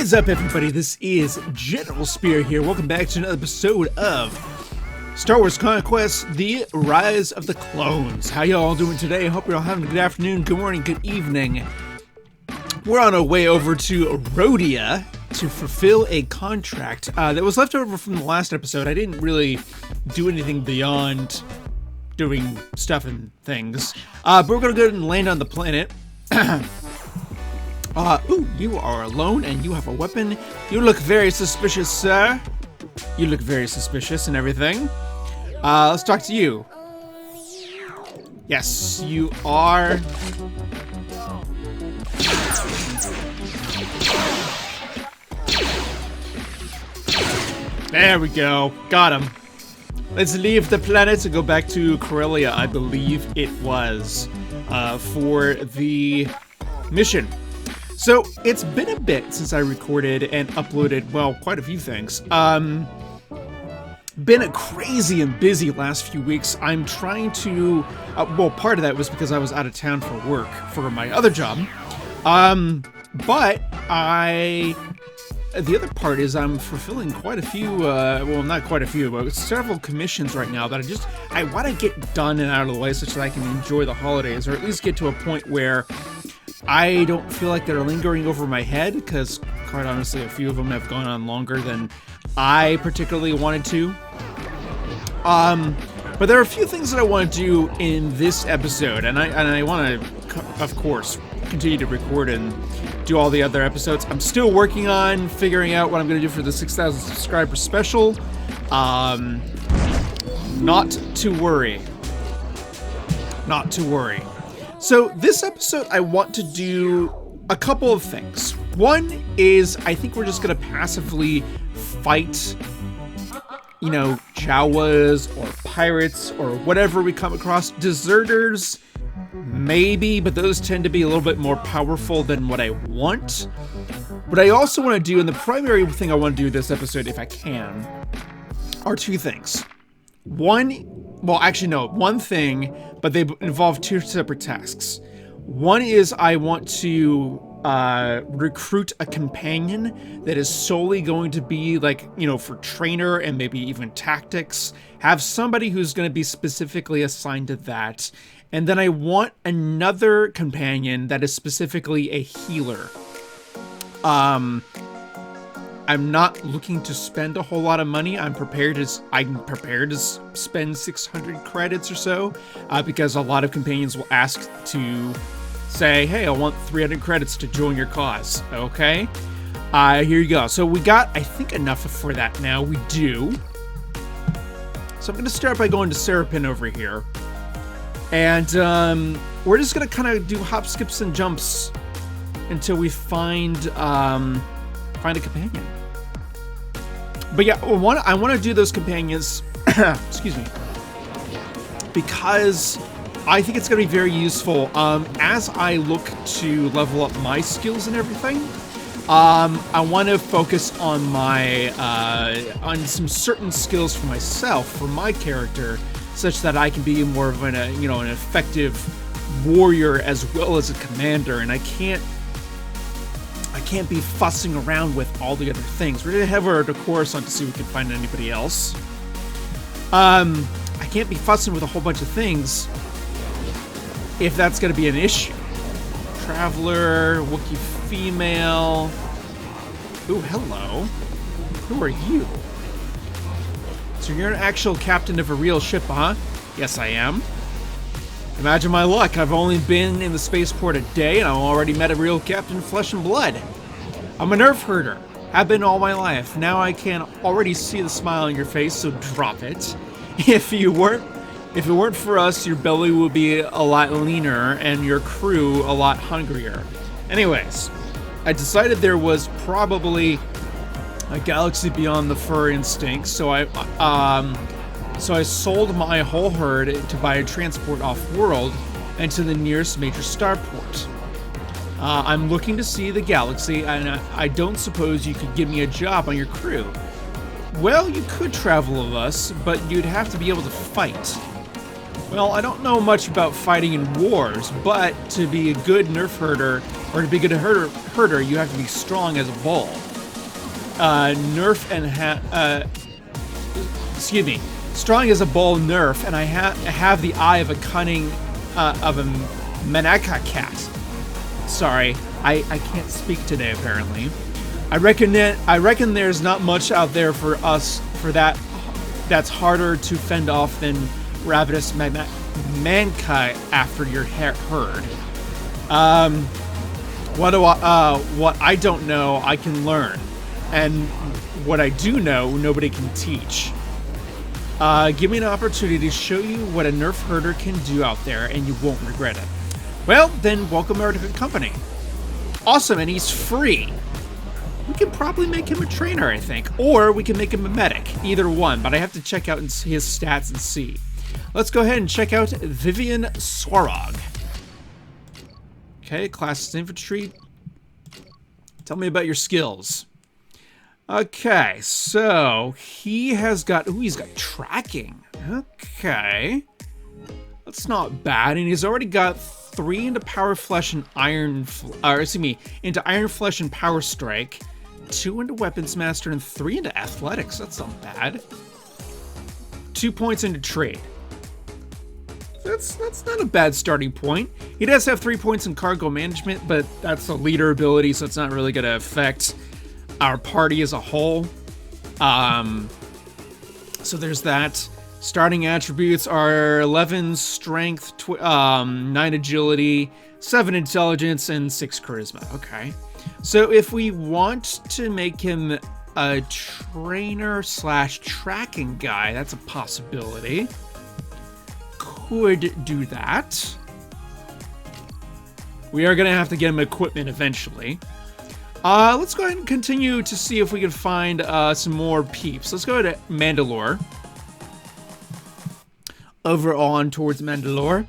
is up, everybody? This is General Speer here. Welcome back to another episode of Star Wars Conquest, The Rise of the Clones. How y'all doing today? I hope you're all having a good afternoon, good morning, good evening. We're on our way over to Rhodia to fulfill a contract that was left over from the last episode. I didn't really do anything beyond doing stuff and things. But we're going to go ahead and land on the planet. Ooh, you are alone and you have a weapon. You look very suspicious, sir. You look very suspicious and everything. Let's talk to you. Yes, you are. There we go. Got him. Let's leave the planet to go back to Corellia, I believe it was, for the mission. So, it's been a bit since I recorded and uploaded, well, quite a few things. Been a crazy and busy last few weeks. I'm trying to, well, part of that was because I was out of town for work for my other job. But the other part is I'm fulfilling quite a few, well, not quite a few, but several commissions right now that I want to get done and out of the way such that I can enjoy the holidays, or at least get to a point where I don't feel like they're lingering over my head, because, quite honestly, a few of them have gone on longer than I particularly wanted to. But there are a few things that I want to do in this episode, and I want to, of course, continue to record and do all the other episodes. I'm still working on figuring out what I'm going to do for the 6,000 subscriber special. Not to worry. Not to worry. So this episode, I want to do a couple of things. One is, I think we're just going to passively fight, you know, Jawas or pirates or whatever we come across. Deserters, maybe, but those tend to be a little bit more powerful than what I want. What I also want to do, and the primary thing I want to do this episode, if I can, are two things. One thing, but they involve two separate tasks. One is I want to recruit a companion that is solely going to be, like, you know, for trainer and maybe even tactics. Have somebody who's going to be specifically assigned to that. And then I want another companion that is specifically a healer. I'm not looking to spend a whole lot of money. I'm prepared to spend 600 credits or so, because a lot of companions will ask to say, hey, I want 300 credits to join your cause. Okay, here you go. So we got, I think, enough for that now. We do. So I'm going to start by going to Serapin over here. And we're just going to kind of do hop, skips, and jumps until we find a companion. But yeah, I want to do those companions, excuse me, because I think it's going to be very useful as I look to level up my skills and everything. I want to focus on my on some certain skills for myself, for my character, such that I can be more of an effective warrior as well as a commander, and I can't be fussing around with all the other things. We're gonna have our course on to see if we can find anybody else. I can't be fussing with a whole bunch of things if that's gonna be an issue. Traveler, Wookiee female. Ooh, hello. Who are you? So you're an actual captain of a real ship, huh? Yes, I am. Imagine my luck. I've only been in the spaceport a day and I've already met a real captain of flesh and blood. I'm a nerf herder. Have been all my life. Now I can already see the smile on your face, so drop it. If it weren't for us, your belly would be a lot leaner and your crew a lot hungrier. Anyways, I decided there was probably a galaxy beyond the fur instinct, so I sold my whole herd to buy a transport off-world and to the nearest major starport. I'm looking to see the galaxy, and I don't suppose you could give me a job on your crew. Well, you could travel with us, but you'd have to be able to fight. Well, I don't know much about fighting in wars, but to be a good nerf herder, or to be a good herder, you have to be strong as a bull. nerf and excuse me, strong as a bull nerf, and I have the eye of a cunning of a Manaka cat. Sorry, I can't speak today apparently. I reckon there's not much out there for us that's harder to fend off than ravenous mankind after your herd. What I don't know, I can learn, and what I do know, nobody can teach. Give me an opportunity to show you what a nerf herder can do out there, and you won't regret it. Well, then welcome to our company. Awesome, and he's free. We can probably make him a trainer, I think, or we can make him a medic. Either one, but I have to check out his stats and see. Let's go ahead and check out Vivian Swarog. Okay, class is infantry. Tell me about your skills. Okay, so he has got, he's got tracking. Okay. That's not bad, and he's already got 3 into Power Flesh and into Iron Flesh and Power Strike, 2 into Weapons Master, and 3 into Athletics. That's not bad. 2 points into Trade. That's not a bad starting point. He does have 3 points in Cargo Management, but that's a leader ability, so it's not really going to affect our party as a whole. So there's that. Starting attributes are 11 Strength, 9 Agility, 7 Intelligence, and 6 Charisma. Okay. So if we want to make him a trainer / tracking guy, that's a possibility. Could do that. We are going to have to get him equipment eventually. Let's go ahead and continue to see if we can find some more peeps. Let's go to Mandalore. Over on towards Mandalore.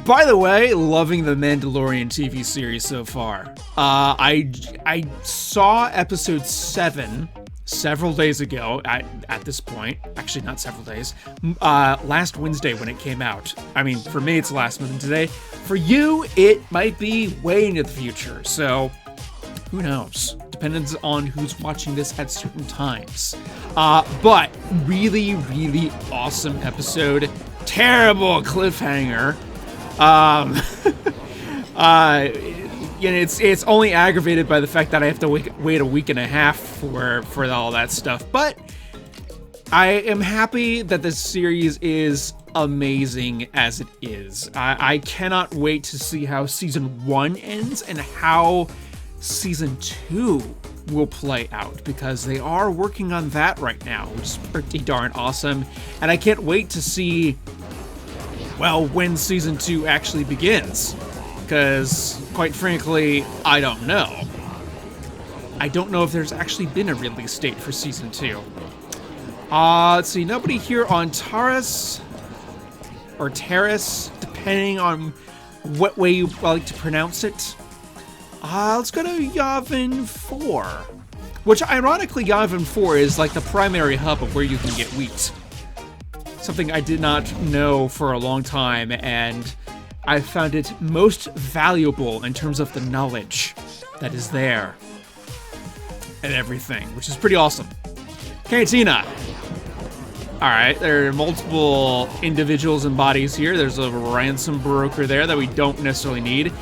By the way, loving the Mandalorian TV series so far. I saw episode 7 several days ago at this point. Actually, not several days. Last Wednesday when it came out. I mean, for me, it's last month today. For you, it might be way into the future. So, who knows? Depends on who's watching this at certain times. But really, really awesome episode. Terrible cliffhanger. It's only aggravated by the fact that I have to wait a week and a half for all that stuff. But I am happy that this series is amazing as it is. I cannot wait to see how season 1 ends and how season 2 will play out, because they are working on that right now, which is pretty darn awesome. And I can't wait to see, well, when season 2 actually begins, because quite frankly, I don't know. I don't know if there's actually been a release date for season 2. Let's see, nobody here on Taurus or Terrace, depending on what way you like to pronounce it. Let's go to Yavin 4, which ironically Yavin 4 is like the primary hub of where you can get wheat. Something I did not know for a long time, and I found it most valuable in terms of the knowledge that is there and everything, which is pretty awesome. Cantina. Alright, there are multiple individuals and bodies here. There's a ransom broker there that we don't necessarily need.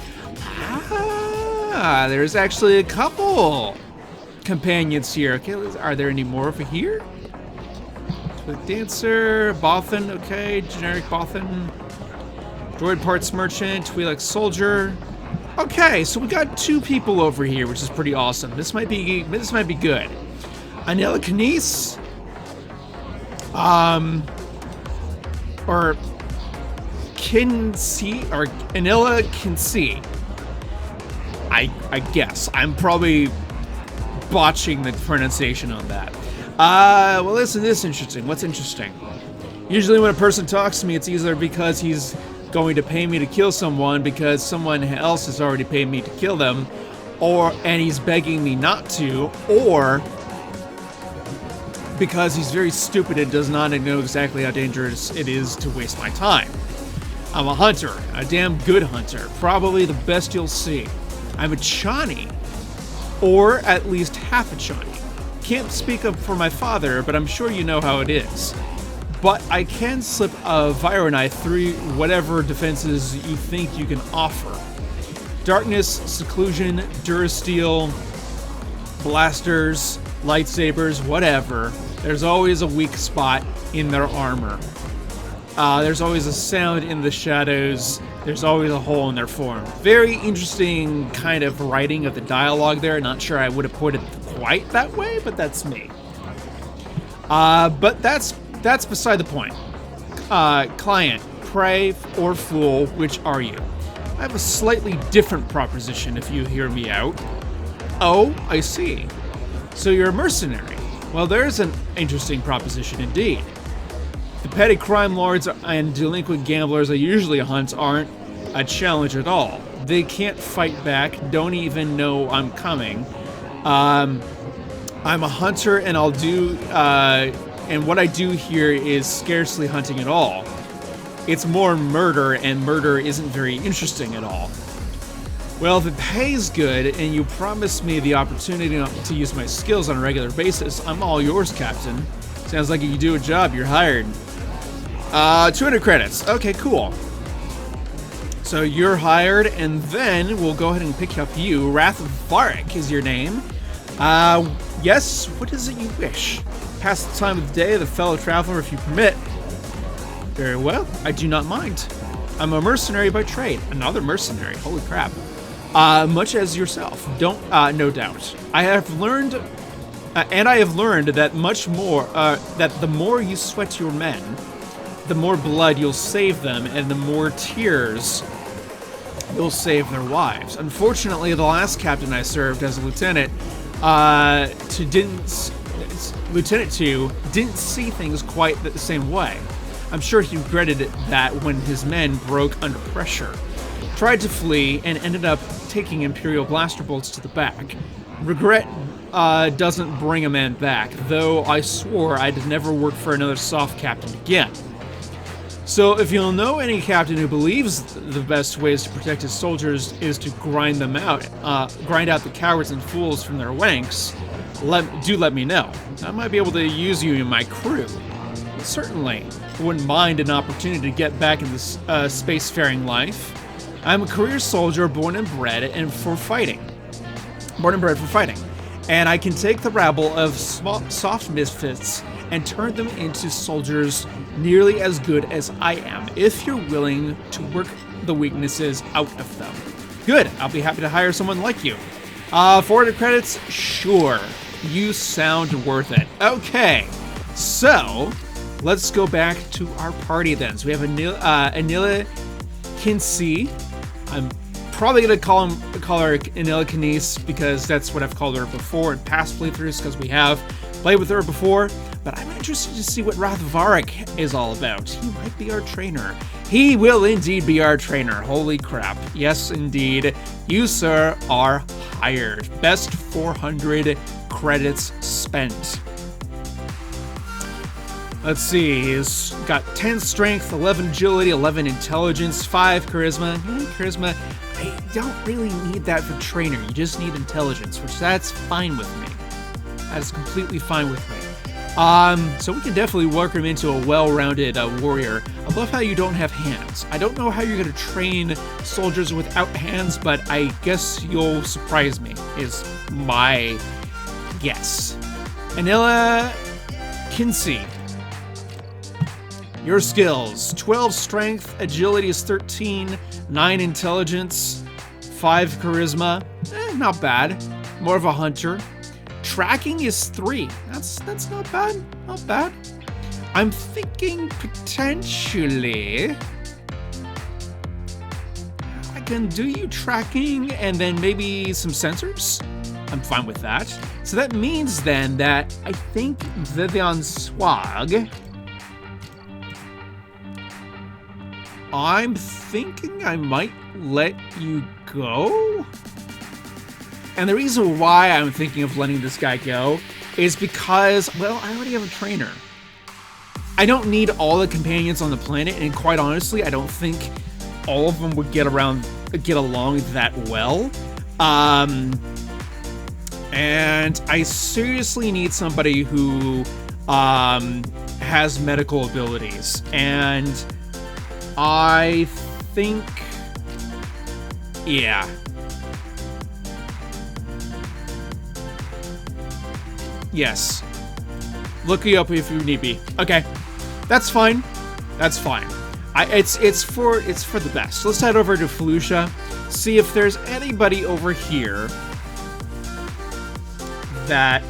There's actually a couple companions here. Okay, are there any more over here? Twig Dancer, Bothan, okay, generic Bothan. Droid Parts Merchant, Twi'lek Soldier. Okay, so we got 2 people over here, which is pretty awesome. This might be good. Anelka or Kinsey, or Anila Kinsey. I guess. I'm probably botching the pronunciation on that. Well, listen, this is interesting. What's interesting? Usually when a person talks to me, it's either because he's going to pay me to kill someone because someone else has already paid me to kill them, and he's begging me not to, or because he's very stupid and does not know exactly how dangerous it is to waste my time. I'm a hunter, a damn good hunter, probably the best you'll see. I'm a Chani, or at least half a Chani. can't speak up for my father, but I'm sure you know how it is. But I can slip a Viro knife through whatever defenses you think you can offer. Darkness, seclusion, Durasteel, blasters, lightsabers, whatever. There's always a weak spot in their armor. There's always a sound in the shadows. There's always a hole in their form. Very interesting kind of writing of the dialogue there. Not sure I would have put it quite that way, but that's me. But that's beside the point. Client, prey or fool, which are you? I have a slightly different proposition if you hear me out. Oh, I see. So you're a mercenary. Well, there's an interesting proposition indeed. The petty crime lords and delinquent gamblers I usually hunt aren't a challenge at all. They can't fight back, don't even know I'm coming. I'm a hunter, and and what I do here is scarcely hunting at all. It's more murder, and murder isn't very interesting at all. Well, if it pays good, and you promise me the opportunity to use my skills on a regular basis, I'm all yours, Captain. Sounds like you do a job, you're hired. 200 credits. Okay, cool. So you're hired, and then we'll go ahead and pick up you. Wrath of Varric is your name. Yes, what is it you wish? Pass the time of the day, the fellow traveler, if you permit. Very well, I do not mind. I'm a mercenary by trade. Another mercenary, holy crap. Much as yourself, no doubt. I have learned that much more, that the more you sweat your men, the more blood you'll save them, and the more tears you'll save their wives. Unfortunately, the last captain I served as a lieutenant, Lieutenant 2 didn't see things quite the same way. I'm sure he regretted that when his men broke under pressure. Tried to flee and ended up taking Imperial blaster bolts to the back. Regret doesn't bring a man back, though I swore I'd never work for another soft captain again. So if you'll know any captain who believes the best ways to protect his soldiers is to grind out the cowards and fools from their ranks, do let me know. I might be able to use you in my crew. Certainly, I wouldn't mind an opportunity to get back in this spacefaring life. I'm a career soldier born and bred for fighting. And I can take the rabble of soft misfits and turn them into soldiers nearly as good as I am, if you're willing to work the weaknesses out of them. Good, I'll be happy to hire someone like you. 400 credits? Sure. You sound worth it. Okay, so let's go back to our party then. So we have Anila Kinsey. I'm probably going to call her Anila Kinese because that's what I've called her before in past playthroughs because we have played with her before. But I'm interested to see what Wrath of Varric is all about. He might be our trainer. He will indeed be our trainer. Holy crap. Yes, indeed. You, sir, are hired. Best 400 credits spent. Let's see. He's got 10 strength, 11 agility, 11 intelligence, 5 charisma. Charisma, I don't really need that for trainer. You just need intelligence, which that's fine with me. That is completely fine with me. So we can definitely work him into a well-rounded warrior. I love how you don't have hands. I don't know how you're going to train soldiers without hands, but I guess you'll surprise me, is my guess. Anila Kinsey. Your skills. 12 strength, agility is 13, 9 intelligence, 5 charisma. Not bad. More of a hunter. Tracking is 3. That's not bad. Not bad. I'm thinking potentially I can do you tracking and then maybe some sensors. I'm fine with that. So that means then that I think Vivian Swag, I'm thinking I might let you go. And the reason why I'm thinking of letting this guy go is because, well, I already have a trainer. I don't need all the companions on the planet, and quite honestly, I don't think all of them would get along that well. And I seriously need somebody who has medical abilities. And I think, yeah. Yes. Look you up if you need be. Okay. That's fine. That's fine. It's for the best. Let's head over to Fallujah, see if there's anybody over here that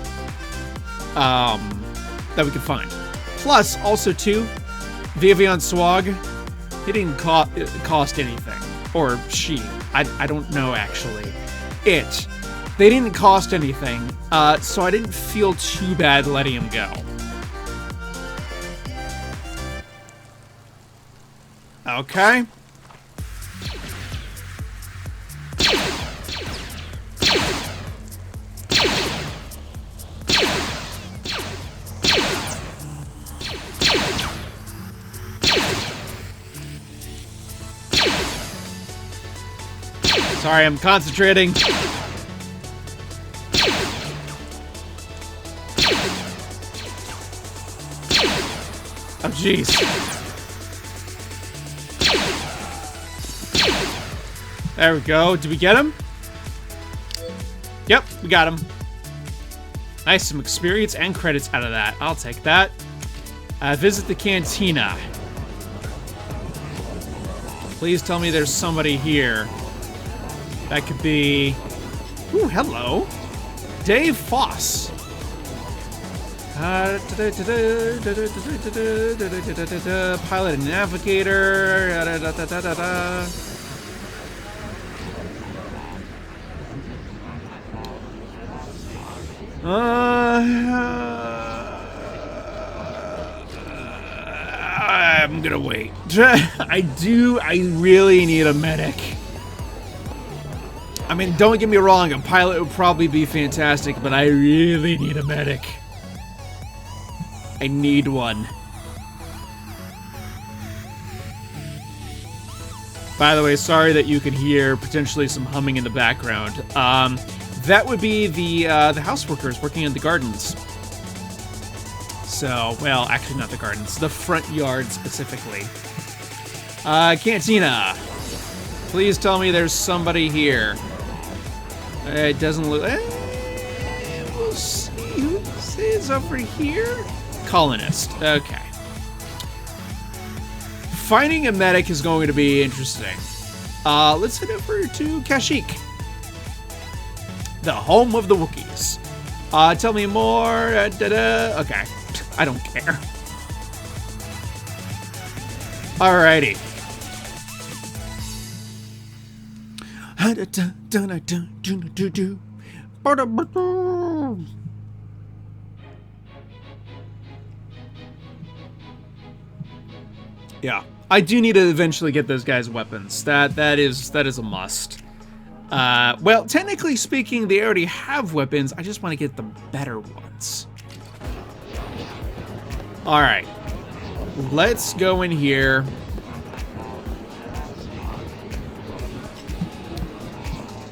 that we can find. Plus, also too, Vivian Swag, he didn't cost anything. Or she. I don't know actually. They didn't cost anything, so I didn't feel too bad letting him go. Okay. Sorry, I'm concentrating. Oh, jeez. There we go. Did we get him? Yep, we got him. Nice, some experience and credits out of that. I'll take that. Visit the Cantina. Please tell me there's somebody here. That could be... Ooh, hello. Dave Foss. Pilot and navigator. I'm gonna wait. I really need a medic. I mean, don't get me wrong, a pilot would probably be fantastic, but I really need a medic. I need one. By the way, sorry that you could hear potentially some humming in the background. That would be the houseworkers working in the gardens. So, well, actually not the gardens, the front yard specifically. Cantina. Please tell me there's somebody here. It doesn't look... we'll see who this is over here. Colonist. Okay. Finding a medic is going to be interesting. Let's head over to Kashyyyk, the home of the Wookiees. Tell me more. Okay. I don't care. Alrighty. Yeah, I do need to eventually get those guys weapons. That is a must. Well, technically speaking, they already have weapons. I just want to get the better ones. All right, let's go in here.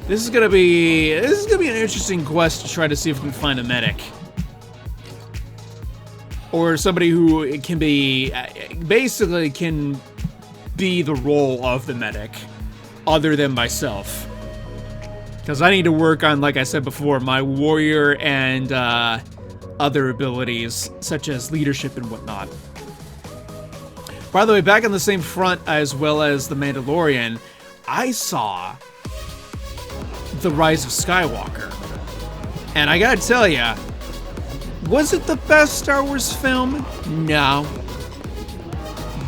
This is gonna be an interesting quest to try to see if we can find a medic. Or somebody who can be, basically can be the role of the medic, other than myself. Because I need to work on, like I said before, my warrior and other abilities, such as leadership and whatnot. By the way, back on the same front as well as the Mandalorian, I saw The Rise of Skywalker. And I gotta tell ya, was it the best Star Wars film? No.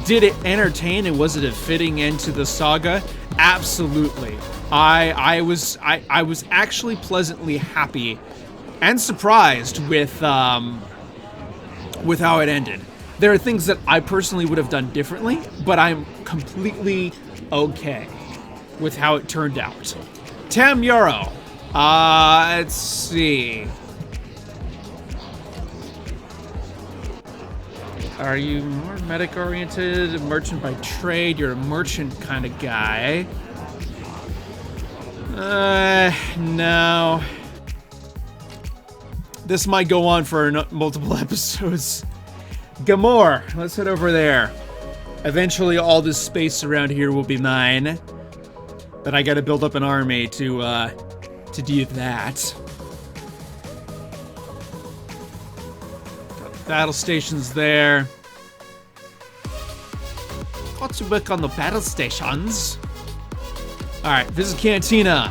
Did it entertain and was it a fitting end to the saga? Absolutely. I was actually pleasantly happy and surprised with how it ended. There are things that I personally would have done differently, but I'm completely okay with how it turned out. Tam Yarrow. Let's see. Are you more medic-oriented, merchant by trade? You're a merchant kind of guy. No. This might go on for multiple episodes. Gamor, let's head over there. Eventually, all this space around here will be mine. But I gotta build up an army to do that. Got battle stations there. Got to work on the battle stations. Alright, visit Cantina.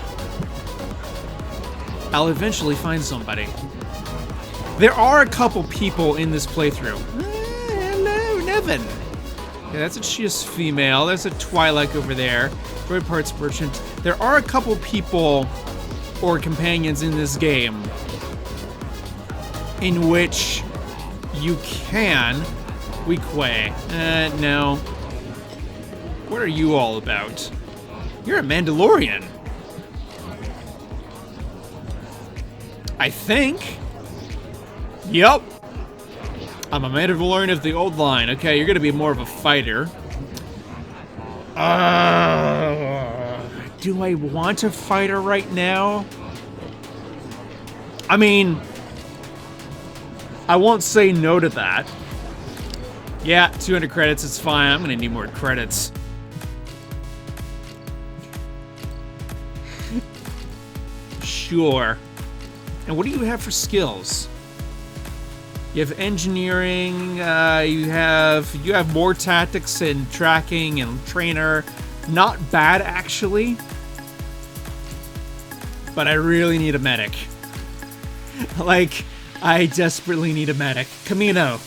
I'll eventually find somebody. There are a couple people in this playthrough. Hello, Nevin. Yeah, that's a Chias female. There's a Twi'lek over there. Droid parts merchant. There are a couple people or companions in this game in which you can... Weequay. No. What are you all about? You're a Mandalorian. I think. Yup. I'm a Mandalorian of the old line. Okay, you're gonna be more of a fighter. Do I want a fighter right now? I mean, I won't say no to that. Yeah, 200 credits, it's fine. I'm gonna need more credits. Sure. And what do you have for skills? You have engineering, you have more tactics and tracking and trainer. Not bad, actually. But I really need a medic. Like, I desperately need a medic. Camino.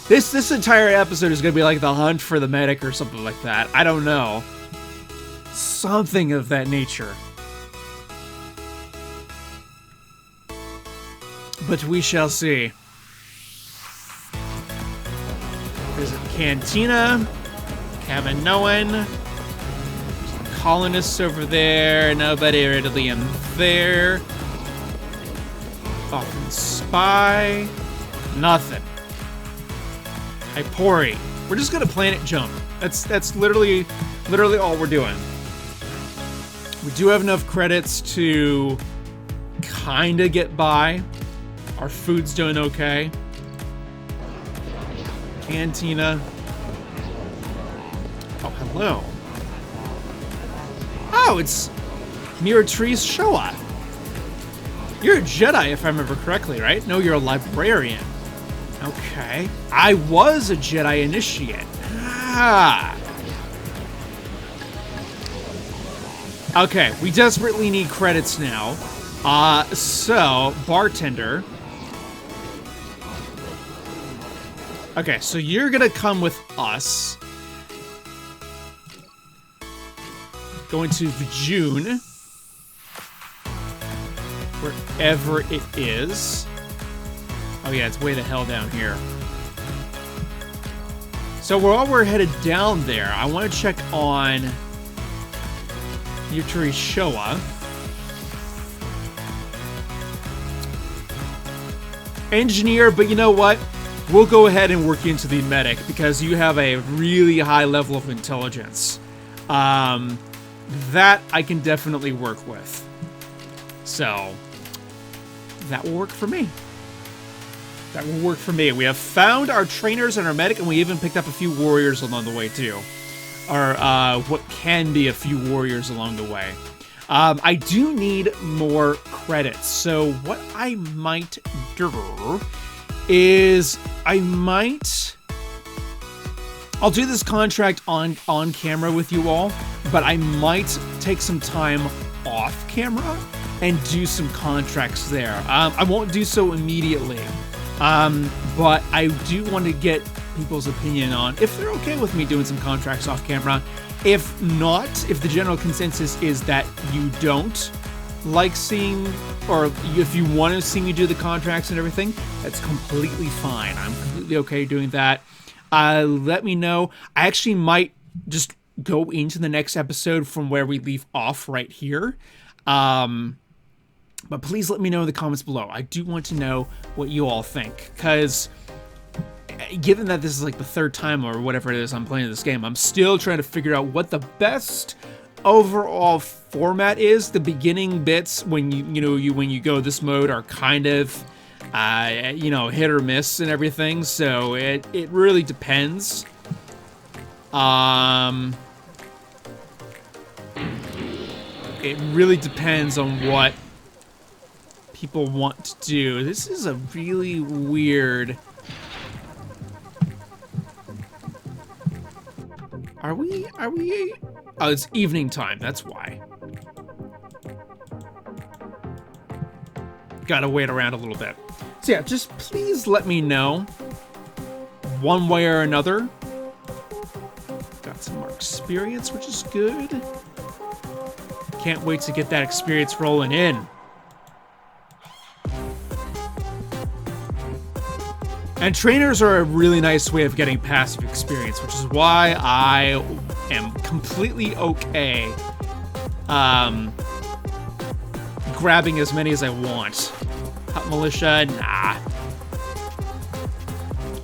This entire episode is gonna be like the hunt for the medic or something like that. I don't know. Something of that nature. But we shall see. Visit Cantina. Kaminoan. Colonists over there. Nobody really in there. Falcon Spy. Nothing. Hypori. We're just gonna planet jump. That's literally all we're doing. We do have enough credits to kinda get by. Our food's doing okay. Cantina. Oh, hello. Oh, it's Miratrice Showa. You're a Jedi, if I remember correctly, right? No, you're a librarian. Okay. I was a Jedi initiate. Ah. Okay, we desperately need credits now. So, bartender. Okay, so you're gonna come with us. Going to June. Wherever it is. Oh yeah, it's way the hell down here. So while we're headed down there, I want to check on Yutari Showa. Engineer, but you know what? We'll go ahead and work into the medic because you have a really high level of intelligence. That I can definitely work with. So, that will work for me. That will work for me. We have found our trainers and our medic, and we even picked up a few warriors along the way, too. Or, what can be a few warriors along the way. I do need more credits, so what I might do is I'll do this contract on camera with you all, but I might take some time off camera and do some contracts there. I won't do so immediately, but I do want to get people's opinion on if they're okay with me doing some contracts off camera. If not, if the general consensus is that you don't like seeing, or if you want to see me do the contracts and everything, that's completely fine. I'm completely okay doing that. Let me know. I actually might just go into the next episode from where we leave off right here. But please let me know in the comments below. I do want to know what you all think, because given that this is like the third time or whatever it is I'm playing this game, I'm still trying to figure out what the best overall format is. The beginning bits when when you go this mode are kind of hit or miss and everything. So it really depends. It really depends on what people want to do. This is a really weird... Are we... Oh, it's evening time, that's why. Gotta wait around a little bit. So yeah, just please let me know, one way or another. Got some more experience, which is good. Can't wait to get that experience rolling in. And trainers are a really nice way of getting passive experience, which is why I am completely okay grabbing as many as I want. Hot Militia, nah.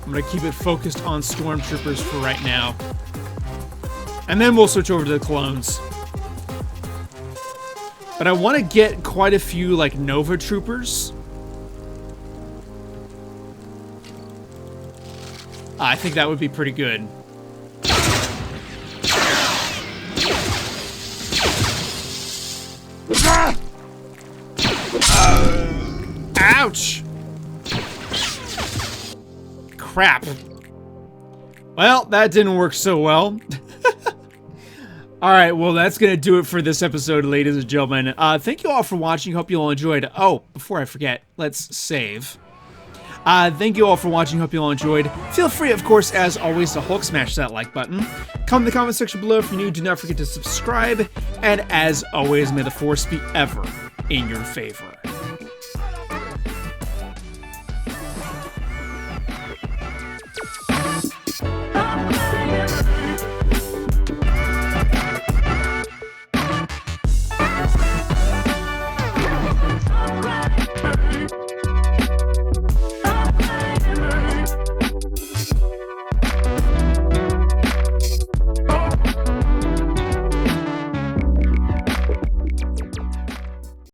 I'm gonna keep it focused on Stormtroopers for right now. And then we'll switch over to the clones. But I want to get quite a few, like, Nova Troopers. I think that would be pretty good. Ouch! Crap. Well, that didn't work so well. Alright, well, that's going to do it for this episode, ladies and gentlemen. Thank you all for watching. Hope you all enjoyed. Oh, before I forget, let's save. Thank you all for watching. Hope you all enjoyed. Feel free, of course, as always, to Hulk smash that like button. Comment in the comment section below if you're new. Do not forget to subscribe. And as always, may the Force be ever in your favor.